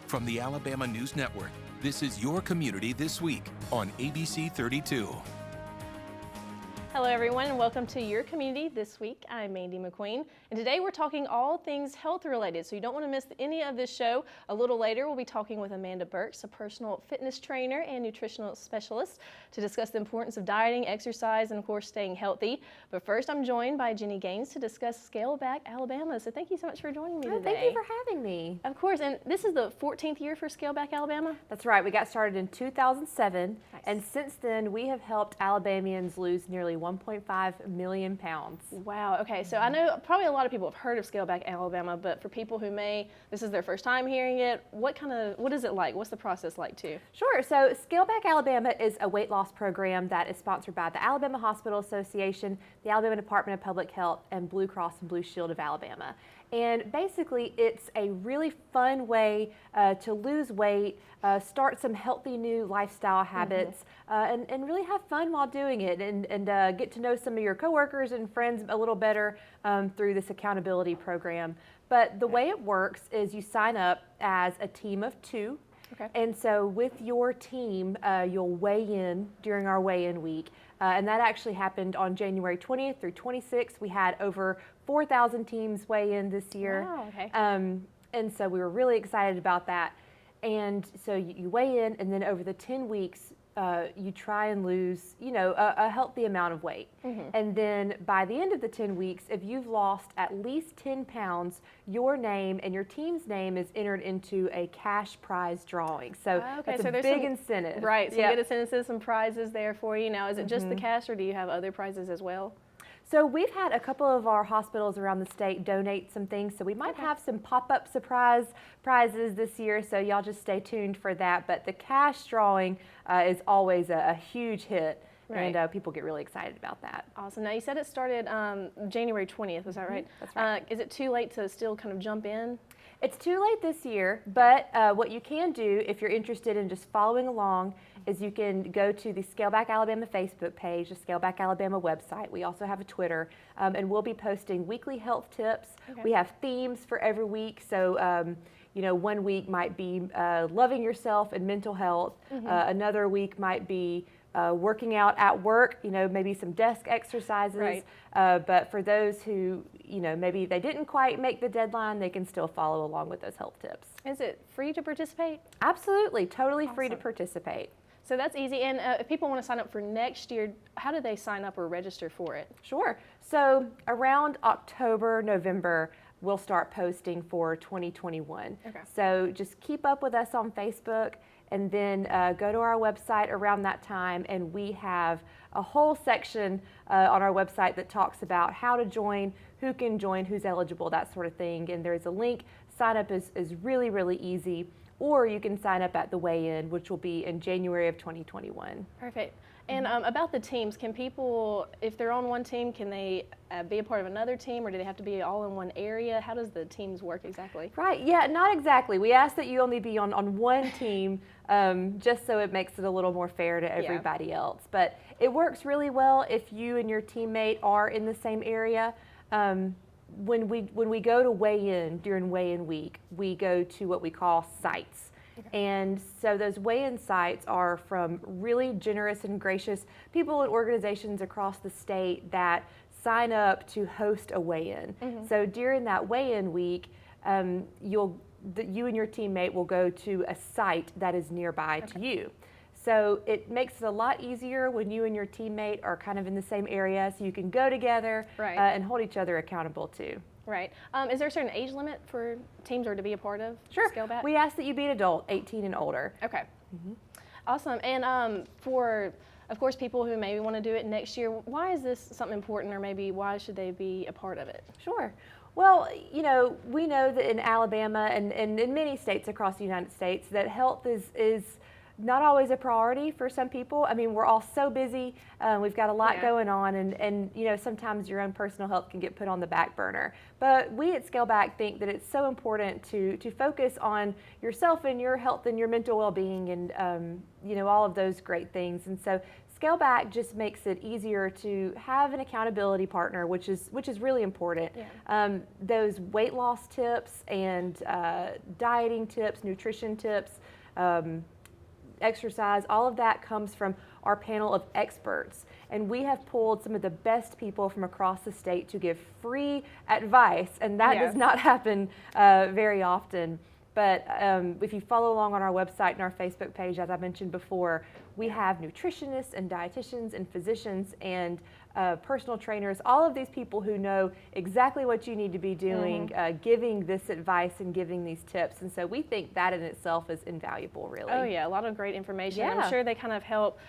From the Alabama News Network, this is Your Community This Week on ABC 32. Hello everyone and welcome to Your Community This Week. I'm Mandy McQueen and today we're talking all things health related, so you don't want to miss any of this show. A little later we'll be talking with Amanda Burks, a personal fitness trainer and nutritional specialist, to discuss the importance of dieting, exercise, and of course staying healthy. But first I'm joined by Jenny Gaines to discuss Scale Back Alabama. So thank you so much for joining me today. Thank you for having me. Of course, and this is the 14th year for Scale Back Alabama? That's right. We got started in 2007, Nice. and since then we have helped Alabamians lose nearly 1.5 million pounds. Wow, okay, so I know probably a lot of people have heard of Scale Back Alabama, but for people who this is their first time hearing it, what is it like? What's the process like too? Sure. So Scale Back Alabama is a weight loss program that is sponsored by the Alabama Hospital Association, the Alabama Department of Public Health, and Blue Cross and Blue Shield of Alabama. And basically, it's a really fun way to lose weight, start some healthy new lifestyle habits, and really have fun while doing it, and get to know some of your coworkers and friends a little better through this accountability program. But the way it works is you sign up as a team of 2. Okay. And so with your team, you'll weigh in during our weigh-in week. And that actually happened on January 20th through 26th. We had over 4,000 teams weigh in this year. Wow, okay. And so we were really excited about that. And so you weigh in, and then over the 10 weeks, you try and lose, a healthy amount of weight. And then by the end of the 10 weeks, if you've lost at least 10 pounds, your name and your team's name is entered into a cash prize drawing. So that's a big incentive. Right, so you get a sense of some prizes there for you. Now, is it just the cash, or do you have other prizes as well? So we've had a couple of our hospitals around the state donate some things, so we might have some pop-up surprise prizes this year, so y'all just stay tuned for that. But the cash drawing is always a huge hit, right. And people get really excited about that. Awesome. Now, you said it started January 20th, is that right? That's right. Is it too late to still kind of jump in? It's too late this year, but what you can do if you're interested in just following along is you can go to the Scale Back Alabama Facebook page, the Scale Back Alabama website. We also have a Twitter, and we'll be posting weekly health tips. Okay. We have themes for every week, so 1 week might be loving yourself and mental health. Another week might be working out at work, maybe some desk exercises. Right. But for those who, maybe they didn't quite make the deadline, they can still follow along with those health tips. Is it free to participate? Absolutely, totally free to Awesome. participate. So that's easy. And if people want to sign up for next year, how do they sign up or register for it? Sure. So around October, November, we'll start posting for 2021. Okay. So just keep up with us on Facebook, and then go to our website around that time, and we have a whole section on our website that talks about how to join, who can join, who's eligible, that sort of thing. And there's a link. Sign up is really, really easy. Or you can sign up at the weigh-in, which will be in January of 2021. Perfect. And about the teams, can people, if they're on one team, can they be a part of another team, or do they have to be all in one area? How does the teams work exactly? Right, yeah, not exactly. We ask that you only be on one team, just so it makes it a little more fair to everybody else. But it works really well if you and your teammate are in the same area. When we go to weigh-in during weigh-in week, we go to what we call sites. And so those weigh-in sites are from really generous and gracious people and organizations across the state that sign up to host a weigh-in. So during that weigh-in week, you and your teammate will go to a site that is nearby to you. So it makes it a lot easier when you and your teammate are kind of in the same area, so you can go together and hold each other accountable too. Right. Is there a certain age limit for teams or to be a part of Scale Back? We ask that you be an adult, 18 and older. Okay. Awesome. And for, of course, people who maybe want to do it next year, why is this something important, or maybe why should they be a part of it? Sure. Well, we know that in Alabama and in many states across the United States that health is not always a priority for some people. I mean, we're all so busy. We've got a lot going on, and sometimes your own personal health can get put on the back burner. But we at Scale Back think that it's so important to focus on yourself and your health and your mental well-being, and all of those great things. And so Scale Back just makes it easier to have an accountability partner, which is really important. Yeah. Those weight loss tips and dieting tips, nutrition tips, exercise, all of that comes from our panel of experts. And we have pulled some of the best people from across the state to give free advice, and that does not happen very often. But if you follow along on our website and our Facebook page, as I mentioned before, we have nutritionists and dietitians and physicians and personal trainers, all of these people who know exactly what you need to be doing, giving this advice and giving these tips. And so we think that in itself is invaluable, really. Oh yeah, a lot of great information. Yeah. I'm sure they kind of help,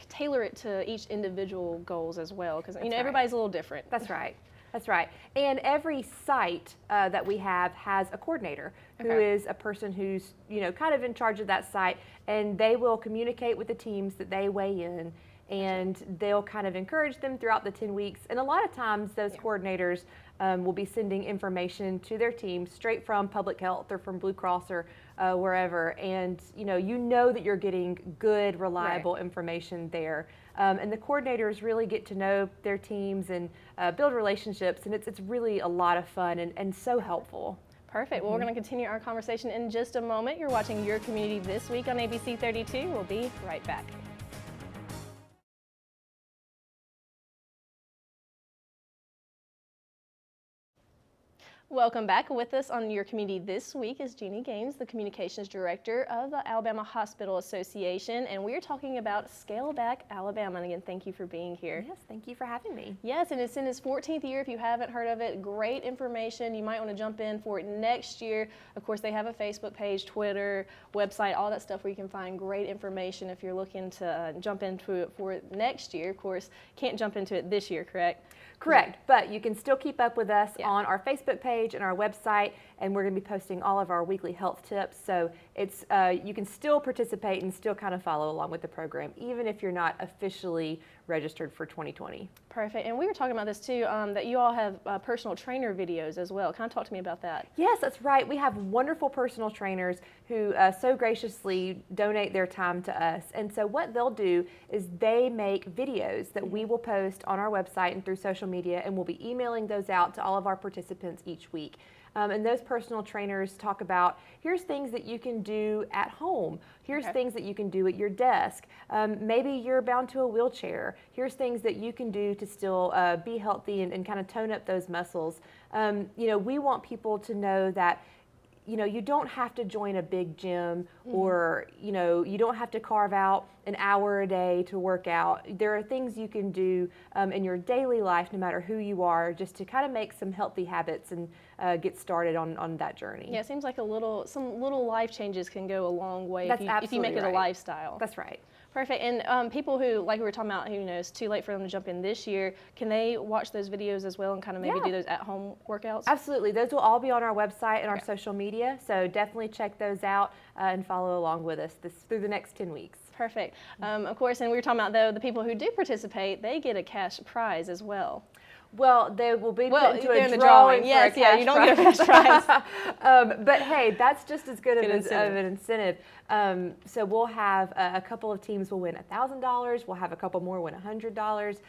tailor it to each individual goals as well, because everybody's a little different. That's right. That's right. And every site that we have has a coordinator who is a person who's, kind of in charge of that site, and they will communicate with the teams that they weigh in, and they'll kind of encourage them throughout the 10 weeks. And a lot of times those coordinators will be sending information to their team straight from Public Health or from Blue Cross or wherever. And you know that you're getting good, reliable information there. And the coordinators really get to know their teams and build relationships, and it's really a lot of fun and so helpful. Perfect. Well, we're going to continue our conversation in just a moment. You're watching Your Community This Week on ABC 32. We'll be right back. Welcome back. With us on Your Community This Week is Jeannie Gaines, the Communications Director of the Alabama Hospital Association, and we are talking about Scale Back Alabama. And again, thank you for being here. Yes, thank you for having me. Yes, and it's in its 14th year. If you haven't heard of it, great information. You might want to jump in for it next year. Of course, they have a Facebook page, Twitter, website, all that stuff where you can find great information if you're looking to jump into it for next year. Of course, can't jump into it this year, correct? Correct, but you can still keep up with us on our Facebook page and our website, and we're going to be posting all of our weekly health tips. So it's you can still participate and still kind of follow along with the program, even if you're not officially registered for 2020. Perfect. And we were talking about this too, that you all have personal trainer videos as well. Kind of talk to me about that. Yes, that's right. We have wonderful personal trainers who so graciously donate their time to us. And so what they'll do is they make videos that we will post on our website and through social media, and we'll be emailing those out to all of our participants each week. And those personal trainers talk about, here's things that you can do at home. Here's things that you can do at your desk. Maybe you're bound to a wheelchair. Here's things that you can do to still be healthy and kind of tone up those muscles. We want people to know that you don't have to join a big gym or, you don't have to carve out an hour a day to work out. There are things you can do in your daily life, no matter who you are, just to kind of make some healthy habits and get started on that journey. Yeah, it seems like some little life changes can go a long way if you make it a right. lifestyle. That's right. Perfect. And people who, like we were talking about, who it's too late for them to jump in this year, can they watch those videos as well and kind of maybe do those at-home workouts? Absolutely. Those will all be on our website and our social media, so definitely check those out and follow along with us through the next 10 weeks. Perfect. Of course, and we were talking about, though, the people who do participate, they get a cash prize as well. Well, they will be put into a in the drawing. Yes, you don't get a cash prize. But hey, that's just as good of an incentive. So we'll have a couple of teams will win $1,000. We'll have a couple more win $100.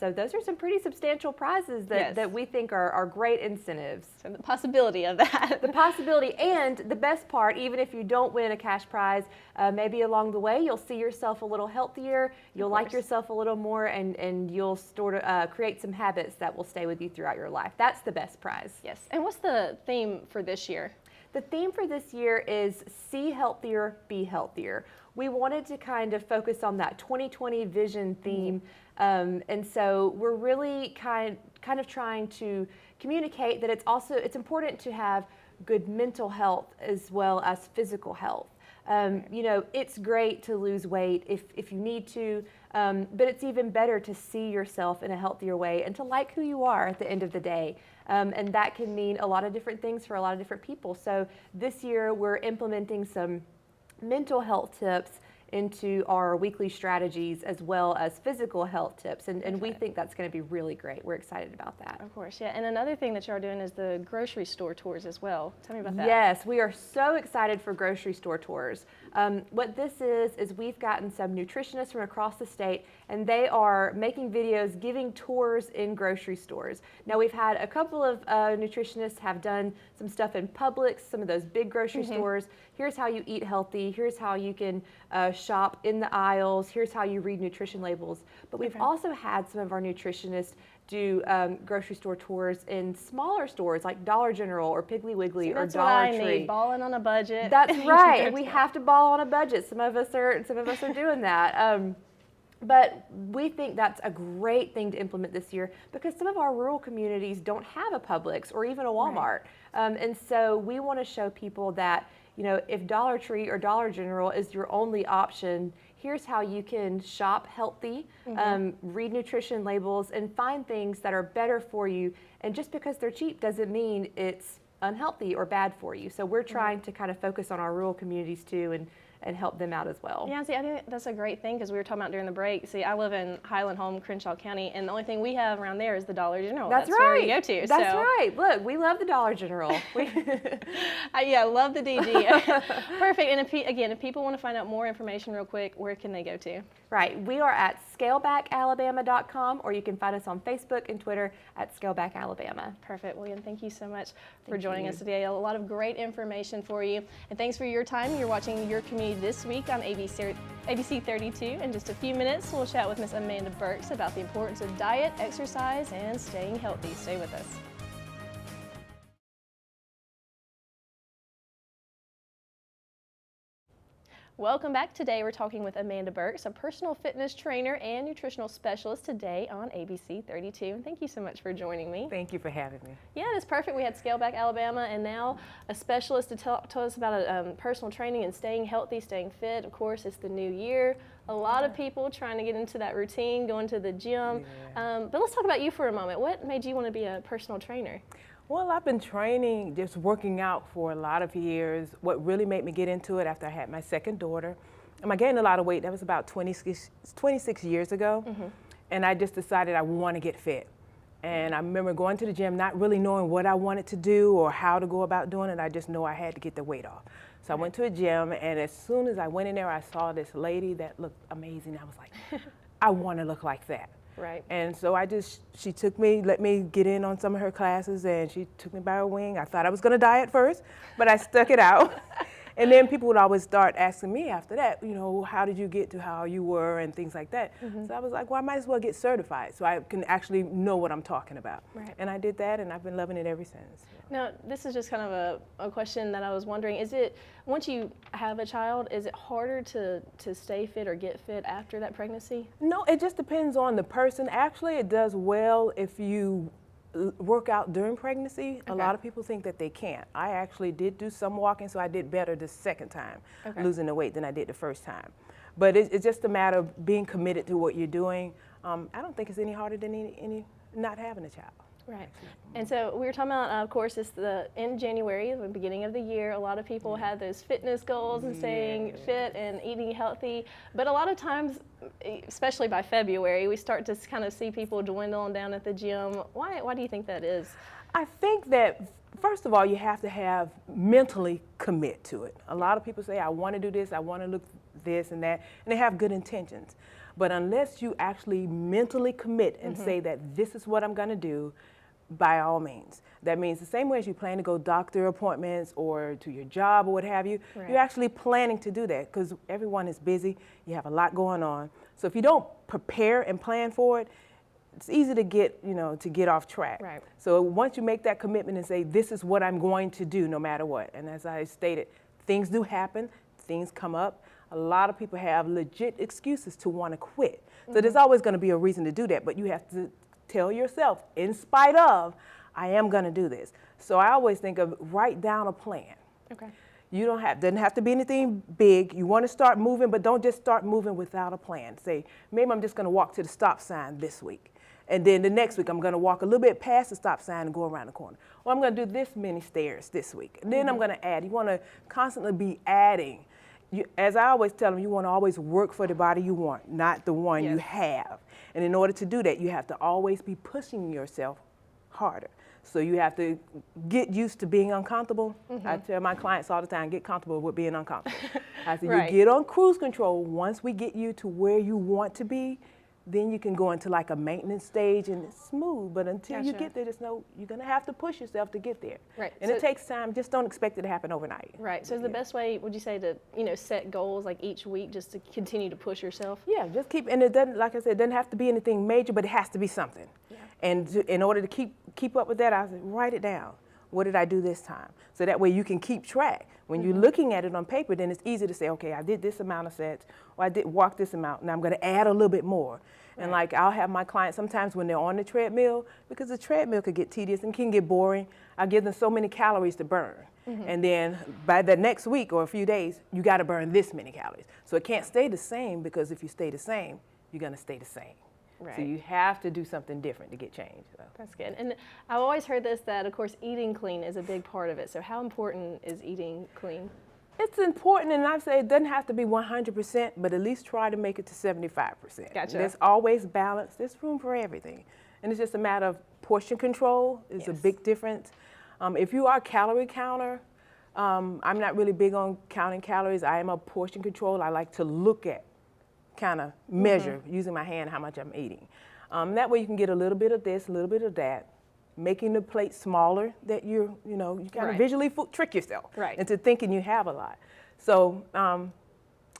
So those are some pretty substantial prizes that we think are great incentives. So the possibility of that. The possibility, and the best part, even if you don't win a cash prize, maybe along the way you'll see yourself a little healthier, you'll like yourself a little more, and you'll sort of create some habits that will stay with you throughout your life. That's the best prize. Yes. And what's the theme for this year? The theme for this year is See Healthier, Be Healthier. We wanted to kind of focus on that 2020 vision theme, and so we're really kind of trying to communicate that it's important to have good mental health as well as physical health. It's great to lose weight if you need to, but it's even better to see yourself in a healthier way and to like who you are at the end of the day. And that can mean a lot of different things for a lot of different people. So this year we're implementing some mental health tips into our weekly strategies as well as physical health tips. And we think that's going to be really great. We're excited about that. Of course, yeah. And another thing that you are doing is the grocery store tours as well. Tell me about that. Yes, we are so excited for grocery store tours. What this is we've gotten some nutritionists from across the state, and they are making videos giving tours in grocery stores. Now, we've had a couple of nutritionists have done some stuff in Publix, some of those big grocery stores. Here's how you eat healthy. Here's how you can shop in the aisles. Here's how you read nutrition labels. But we've also had some of our nutritionists do grocery store tours in smaller stores like Dollar General or Piggly Wiggly or Dollar Tree. That's what I need, balling on a budget. That's right. We have to ball on a budget. Some of us are doing that. But we think that's a great thing to implement this year because some of our rural communities don't have a Publix or even a Walmart. Right. And so we want to show people that, you know, if Dollar Tree or Dollar General is your only option, here's how you can shop healthy, read nutrition labels, and find things that are better for you. And just because they're cheap doesn't mean it's unhealthy or bad for you. So we're trying to kind of focus on our rural communities too and help them out as well. Yeah, see, I think that's a great thing because we were talking about during the break. See, I live in Highland Home, Crenshaw County, and the only thing we have around there is the Dollar General. That's right. Where we go to. That's right. Look, we love the Dollar General. Yeah, love the DG. Perfect. And if people want to find out more information real quick, where can they go to? Right. We are at scalebackalabama.com, or you can find us on Facebook and Twitter at scalebackalabama. Perfect. William, thank you so much for joining us today. A lot of great information for you. And thanks for your time. You're watching Your Community this week on ABC 32. In just a few minutes, we'll chat with Miss Amanda Burks about the importance of diet, exercise, and staying healthy. Stay with us. Welcome back. Today we're talking with Amanda Burks, a personal fitness trainer and nutritional specialist today on ABC 32. And thank you so much for joining me. Thank you for having me. Yeah, it's perfect. We had Scaleback Alabama and now a specialist to tell us about personal training and staying healthy, staying fit. Of course, it's the new year. A lot of people trying to get into that routine, going to the gym. But let's talk about you for a moment. What made you want to be a personal trainer? Well, I've been training, just working out for a lot of years. What really made me get into it after I had my second daughter. I gained a lot of weight. That was about 26 years ago. And I just decided I want to get fit. And I remember going to the gym, not really knowing what I wanted to do or how to go about doing it. I just know I had to get the weight off. So I went to a gym, and as soon as I went in there, I saw this lady that looked amazing. I was like, I want to look like that. Right. And so she took me, let me get in on some of her classes, and she took me by a wing. I thought I was going to die at first, but I stuck it out. And then people would always start asking me after that, you know, how did you get to how you were and things like that. So I was like, well, I might as well get certified so I can actually know what I'm talking about. Right. And I did that, and I've been loving it ever since. Now, this is just kind of a question that I was wondering. Is it, once you have a child, is it harder to stay fit or get fit after that pregnancy? No, it just depends on the person. Actually, it does well if you work out during pregnancy. Okay. A lot of people think that they can't. I actually did do some walking, so I did better the second time, losing the weight than I did the first time. But it's just a matter of being committed to what you're doing. I don't think it's any harder than any not having a child. Right. And so we were talking about, of course, it's in January, the beginning of the year, a lot of people have those fitness goals and staying fit and eating healthy. But a lot of times, especially by February, we start to kind of see people dwindling down at the gym. Why do you think that is? I think that, first of all, you have to mentally commit to it. A lot of people say, I want to do this, I want to look this and that, and they have good intentions. But unless you actually mentally commit and say that this is what I'm going to do, by all means. That means the same way as you plan to go doctor appointments or to your job or what have you, you're actually planning to do that because everyone is busy. You have a lot going on. So if you don't prepare and plan for it, it's easy to get off track. Right. So once you make that commitment and say, this is what I'm going to do no matter what. And as I stated, things do happen, things come up. A lot of people have legit excuses to want to quit. So there's always going to be a reason to do that, but you have to tell yourself, in spite of, I am going to do this. So I always think of write down a plan. Okay. You doesn't have to be anything big. You want to start moving, but don't just start moving without a plan. Say, maybe I'm just going to walk to the stop sign this week. And then the next week, I'm going to walk a little bit past the stop sign and go around the corner. Or I'm going to do this many stairs this week. And then I'm going to add. You want to constantly be adding as I always tell them, you want to always work for the body you want, not the one you have. And in order to do that, you have to always be pushing yourself harder. So you have to get used to being uncomfortable. I tell my clients all the time, get comfortable with being uncomfortable. I say, you get on cruise control. Once we get you to where you want to be, then you can go into like a maintenance stage and it's smooth. But until you get there, just know you're going to have to push yourself to get there. Right. And it takes time. Just don't expect it to happen overnight. Right. So is the best way, would you say, to set goals like each week just to continue to push yourself? Yeah, just keep, and it doesn't, like I said, it doesn't have to be anything major, but it has to be something. Yeah. And in order to keep up with that, I said, write it down. What did I do this time? So that way you can keep track. When you're looking at it on paper, then it's easy to say, okay, I did this amount of sets, or I did walk this amount, and I'm going to add a little bit more. And like I'll have my clients sometimes when they're on the treadmill, because the treadmill could get tedious and can get boring, I give them so many calories to burn. And then by the next week or a few days, you got to burn this many calories. So it can't stay the same, because if you stay the same, you're going to stay the same. Right. So you have to do something different to get change. So. That's good. And I've always heard this, that of course eating clean is a big part of it. So how important is eating clean? It's important, and I say it doesn't have to be 100%, but at least try to make it to 75%. Gotcha. There's always balance. There's room for everything. And it's just a matter of portion control is a big difference. If you are a calorie counter, I'm not really big on counting calories. I am a portion control. I like to look at, kind of measure using my hand how much I'm eating. That way you can get a little bit of this, a little bit of that, making the plate smaller, that you kind of visually trick yourself into thinking you have a lot. So,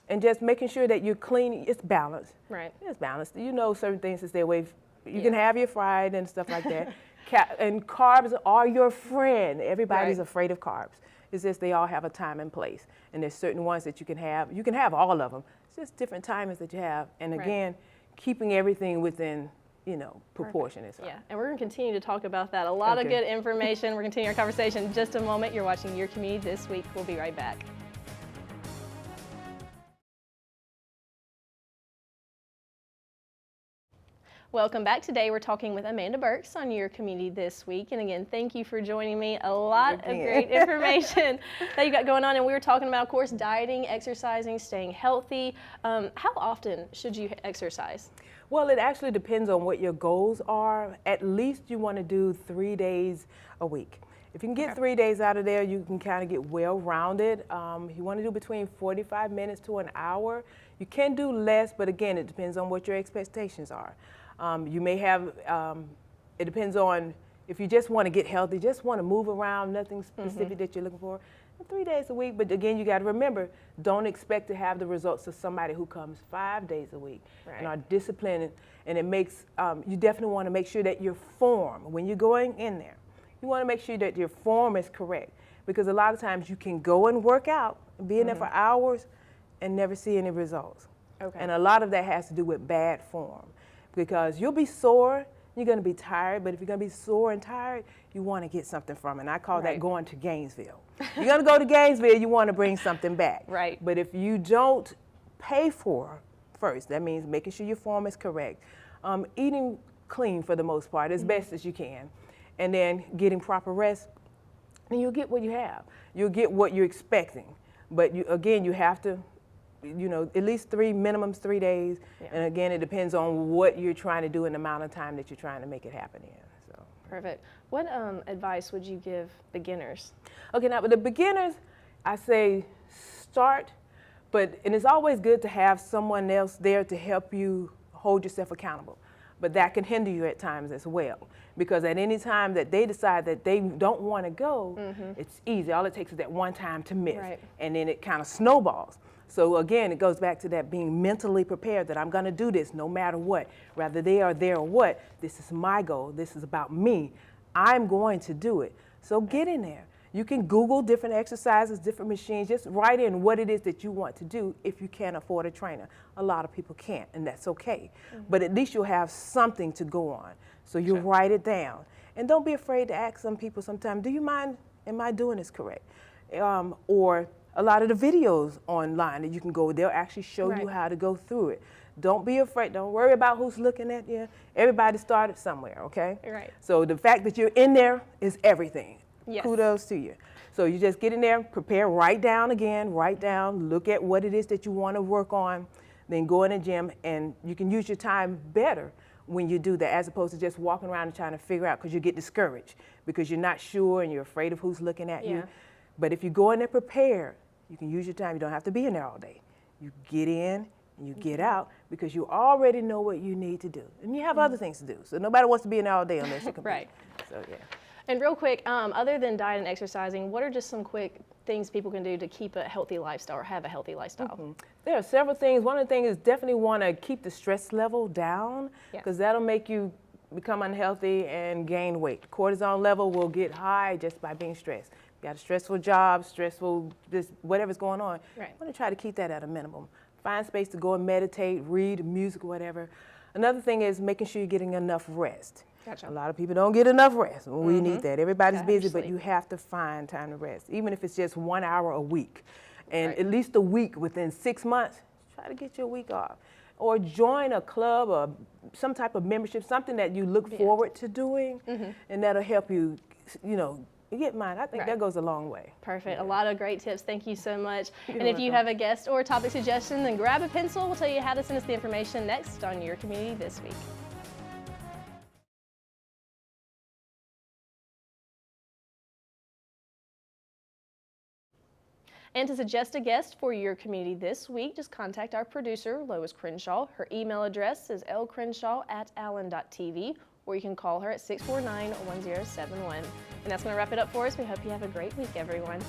and just making sure that you're clean, it's balanced. Right. It's balanced. You know certain things to stay away. You can have your fried and stuff like that. And carbs are your friend. Everybody's afraid of carbs. It's just they all have a time and place. And there's certain ones that you can have. You can have all of them. It's just different timings that you have. And again, keeping everything within proportion is fine. Yeah, and we're going to continue to talk about that. A lot of good information. We're continuing our conversation in just a moment. You're watching Your Community This Week. We'll be right back. Welcome back. Today we're talking with Amanda Burks on Your Community This Week. And again, thank you for joining me. A lot of great information that you got going on. And we were talking about, of course, dieting, exercising, staying healthy. How often should you exercise? Well, it actually depends on what your goals are. At least you want to do 3 days a week. If you can get 3 days out of there, you can kind of get well-rounded. You want to do between 45 minutes to an hour. You can do less, but again, it depends on what your expectations are. You may have, it depends on if you just want to get healthy, just want to move around, nothing specific that you're looking for. 3 days a week, but again, you got to remember, don't expect to have the results of somebody who comes 5 days a week and are disciplined. And it makes, you definitely want to make sure that your form, when you're going in there, you want to make sure that your form is correct. Because a lot of times you can go and work out and be in there for hours and never see any results. And a lot of that has to do with bad form. Because you'll be sore, you're going to be tired, but if you're going to be sore and tired, you want to get something from it. And I call that going to Gainesville. You're going to go to Gainesville, you want to bring something back. But if you don't pay for first, that means making sure your form is correct, eating clean for the most part, as best as you can, and then getting proper rest, and you'll get what you have. You'll get what you're expecting. But again, you have to, at least minimum 3 days. And again, it depends on what you're trying to do and the amount of time that you're trying to make it happen in. So. Perfect. What advice would you give beginners? Okay, now with the beginners, I say start, and it's always good to have someone else there to help you hold yourself accountable. But that can hinder you at times as well. Because at any time that they decide that they don't want to go, it's easy. All it takes is that one time to miss. And then it kind of snowballs. So again, it goes back to that being mentally prepared that I'm going to do this no matter what. Whether they are there or what, this is my goal. This is about me. I'm going to do it. So get in there. You can Google different exercises, different machines. Just write in what it is that you want to do if you can't afford a trainer. A lot of people can't, and that's okay. But at least you'll have something to go on. So you write it down. And don't be afraid to ask some people sometimes, do you mind, am I doing this correct? Or a lot of the videos online that you can go, they'll actually show you how to go through it. Don't be afraid. Don't worry about who's looking at you. Everybody started somewhere, okay? So the fact that you're in there is everything. Yes. Kudos to you. So you just get in there, prepare, write down again, write down, look at what it is that you want to work on, then go in the gym, and you can use your time better when you do that, as opposed to just walking around and trying to figure out, because you get discouraged because you're not sure and you're afraid of who's looking at you. But if you go in there prepared, you can use your time. You don't have to be in there all day. You get in and you get out because you already know what you need to do. And you have other things to do. So nobody wants to be in there all day unless you can. Right. So, yeah. And real quick, other than diet and exercising, what are just some quick things people can do to keep a healthy lifestyle or have a healthy lifestyle? There are several things. One of the things is definitely want to keep the stress level down, because that'll make you become unhealthy and gain weight. Cortisol level will get high just by being stressed. You got a stressful job, stressful, just whatever's going on. Right. I want to try to keep that at a minimum. Find space to go and meditate, read music, whatever. Another thing is making sure you're getting enough rest. Gotcha. A lot of people don't get enough rest. We need that. Everybody's Gotta busy, but sleep. you have to find time to rest, even if it's just 1 hour a week. And at least a week within 6 months, try to get your week off. Or join a club or some type of membership, something that you look forward to doing, and that'll help you, you know, you get mine. I think that goes a long way. Perfect. A lot of great tips. Thank you so much. You're and if you welcome. have a guest or topic suggestion, then grab a pencil. We'll tell you how to send us the information next on Your Community This Week. And to suggest a guest for Your Community This Week, just contact our producer, Lois Crenshaw. Her email address is lcrenshaw@allen.tv, or you can call her at 649-1071. And that's going to wrap it up for us. We hope you have a great week, everyone.